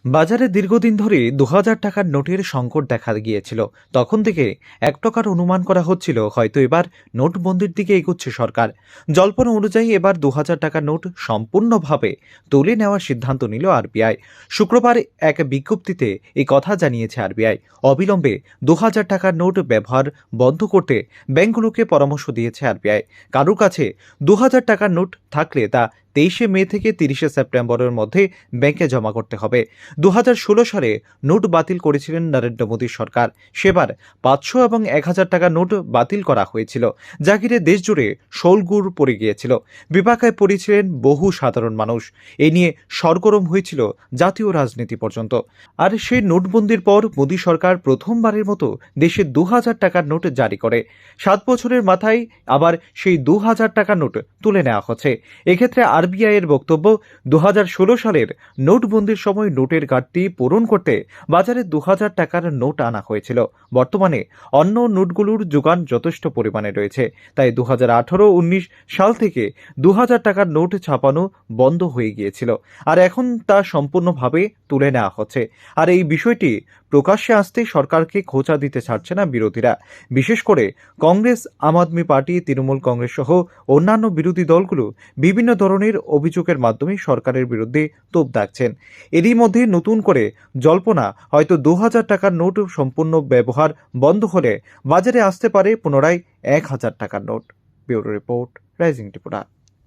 বাজারে দীর্ঘদিন ধরে ২,০০০ টাকার নোটের সংকট দেখা গিয়েছিল। তখন থেকে এক প্রকার অনুমান করা হচ্ছিল হয়তো এবার নোটবন্দির দিকে এগোচ্ছে সরকার। জল্পনা অনুযায়ী এবার ২,০০০ টাকার নোট সম্পূর্ণভাবে তুলে নেওয়ার সিদ্ধান্ত নিল আরবিআই। শুক্রবার এক বিজ্ঞপ্তিতে এই কথা জানিয়েছে আরবিআই। অবিলম্বে ২,০০০ টাকার নোট ব্যবহার বন্ধ করতে ব্যাংকগুলোকে পরামর্শ দিয়েছে আরবিআই। কারোর কাছে ২,০০০ টাকার নোট থাকলে তা ২৩শে মে থেকে ৩০শে সেপ্টেম্বরের মধ্যে ব্যাংকে জমা করতে হবে। ২০১৬ সালে নোট বাতিল করেছিলেন নরেন্দ্র মোদী সরকার। সেবার ৫০০ এবং ১,০০০ টাকার নোট বাতিল করা হয়েছিল, যা ঘিরে দেশজুড়ে শোলগুড় পড়ে গিয়েছিল। বিপাকায় পড়েছিলেন বহু সাধারণ মানুষ। এ নিয়ে সরগরম হয়েছিল জাতীয় রাজনীতি পর্যন্ত। আর সেই নোটবন্দির পর মোদী সরকার প্রথমবারের মতো দেশে ২,০০০ টাকার নোট জারি করে। ৭ বছরের মাথায় আবার সেই ২,০০০ টাকার নোট তুলে নেওয়া হচ্ছে। এক্ষেত্রে আরবিআই এর বক্তব্য, ২০১৬ সালের নোটবন্দির সময় নোটের ঘাটতি পূরণ করতে বাজারে ২,০০০ টাকার নোট আনা হয়েছিল। বর্তমানে অন্য নোটগুলোর যোগান যথেষ্ট পরিমাণে রয়েছে, তাই ২০১৮-১৯ সাল থেকে ২,০০০ টাকার নোট ছাপানো বন্ধ হয়ে গিয়েছিল। আর এখন তা সম্পূর্ণভাবে তুলে নেওয়া হচ্ছে। আর এই বিষয়টি প্রকাশ্যে আসতে সরকারকে খোঁচা দিতে ছাড়ছে না বিরোধীরা। বিশেষ করে কংগ্রেস, আম আদমি পার্টি, তৃণমূল কংগ্রেস সহ অন্যান্য বিরোধী দলগুলো বিভিন্ন ধরনের অভিযোগের মাধ্যমে সরকারের বিরুদ্ধে তোপ দাগছেন। এরই মধ্যে নতুন করে জল্পনা, হয়তো ২,০০০ টাকার নোট সম্পূর্ণ ব্যবহার বন্ধ হলে বাজারে আসতে পারে পুনরায় ১,০০০ টাকার note. Bureau report, rising Tripura.